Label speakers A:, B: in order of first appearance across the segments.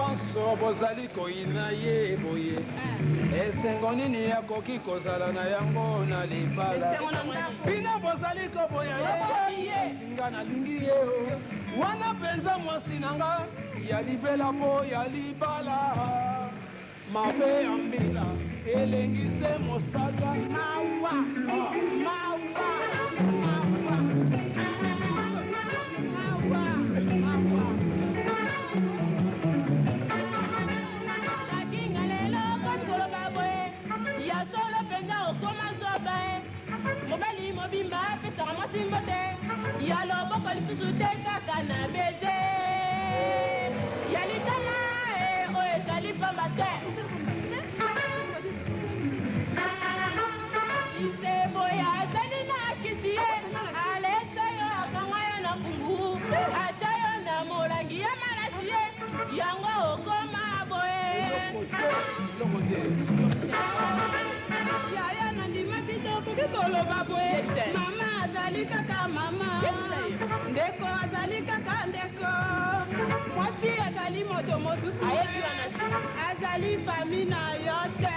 A: nyonso bozali koyina ye boye esengo nini yakoki kozala na yango na libala bino bozali koboya ye singa nalingi ye wana mpenza mwasi na nga ya libela mpo ya libala mabe ya mbila elengise mosaka mawa
B: mobali mobimba apesaka mwasi mbote ya loboko lisusu te kaka na beze ya litama oyo ezali pamba te iseboya azali na kisi ye alesa yo akanga yo na kungu atia yo na molangi ya malasi ye yango okoma boye yaya nandimaki tokoki koloba boye mama azali kaka mama ndeko azali kaka ndeko mwasi azali moto mosusu azali fami na yo te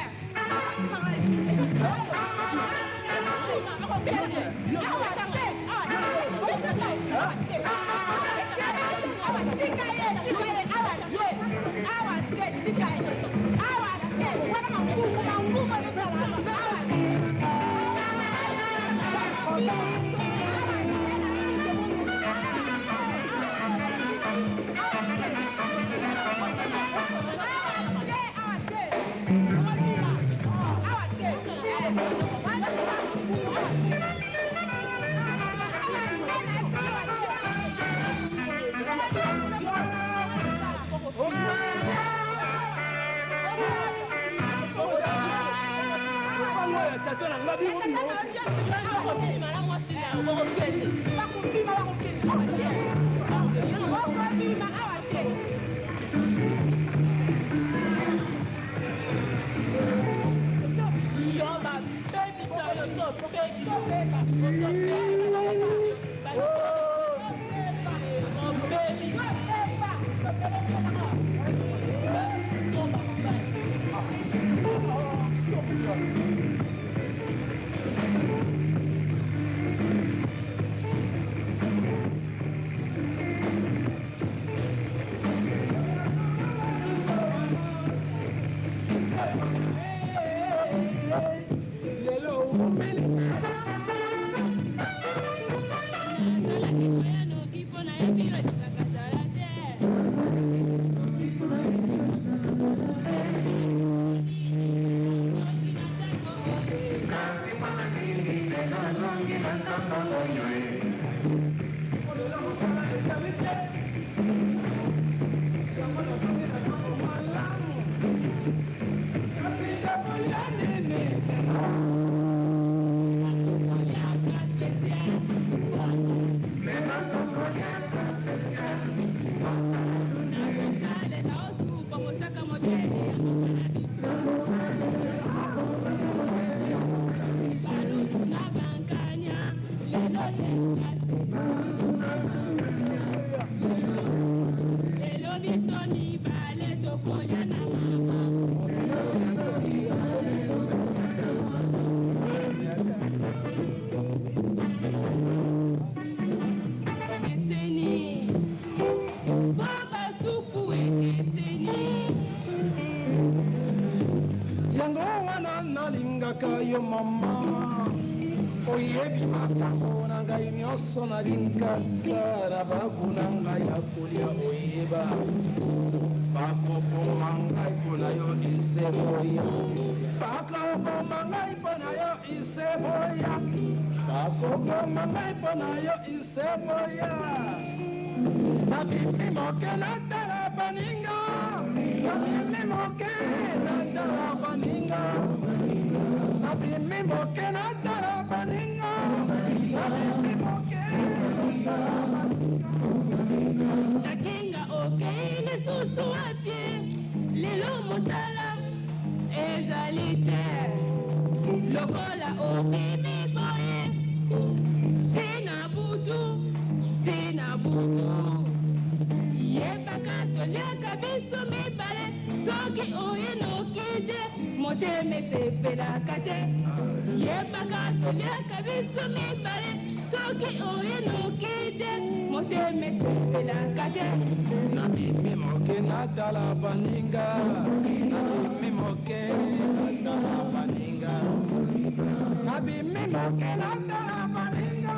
A: yo mama oyebi makambo na ngai nyonso nalinkaka na bakuna ngai ya kolia oyeba bakoboma ngai mpona yo iseboya bakoboma ngai mpona yo iseboya bakoboma ngai mpona yo iseboya nabimi moke natala baninga nabimi moke natala baninga nabimi moke natala baninga nabimi moke
B: takinga okei lisusu apie lelo motala ezali te lokola obimi boye tina butu yebaka toliaka biso mibale soki oyinuki te motema esepelaka te yebaka toliaka biso mibale soki oyinuki te motema esepelaka te
A: nabimi moke natala baninga nabimi moke natala baninga nabimi moke natala baninga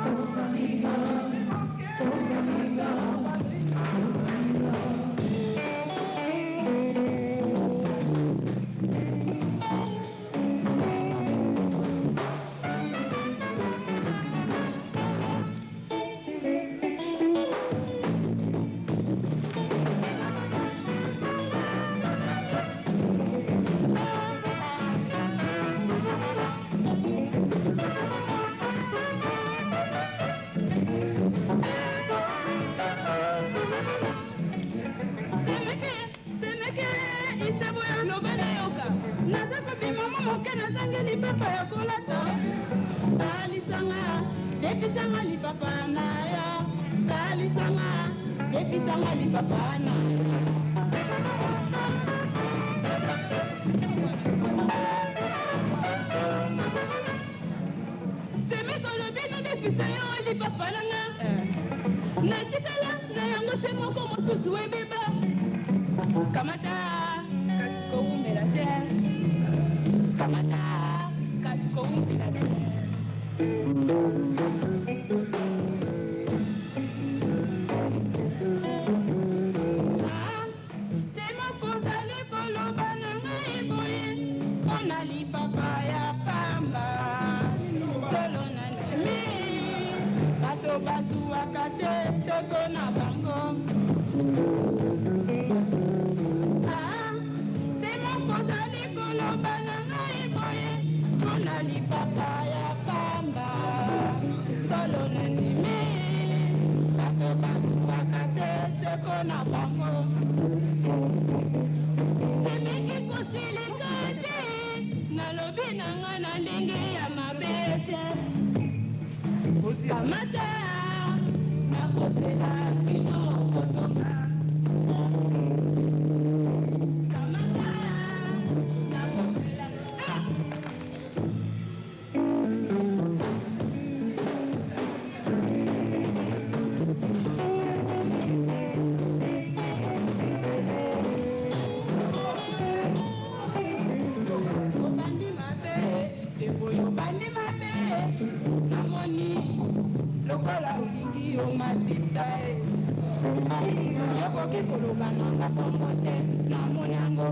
B: lipapa ya kolata salisanga depisanga lipapa na ya salisanga depisanga lipapa na semekolo bino depisa yo lipapa nanga natikala na yango se moko mosusu ebeba kamata kasi koumela te kamata semokozali koloba na ngai boye mpona lipapa ya pamba solo na ndimi bato bazuwaka te toko na bango semokozali koloba na ngai boye mpona lipapa ya pamba solo na ndimi bato bazuwaka te toko na bango emingi kosilika te nalobi na nga na ndenge ya mabe te kamata nakosela kino kosoka kamata nakosela obandi mabe namoni lokola olingi omatisa yokoki koluka nanga bongo te namoni yango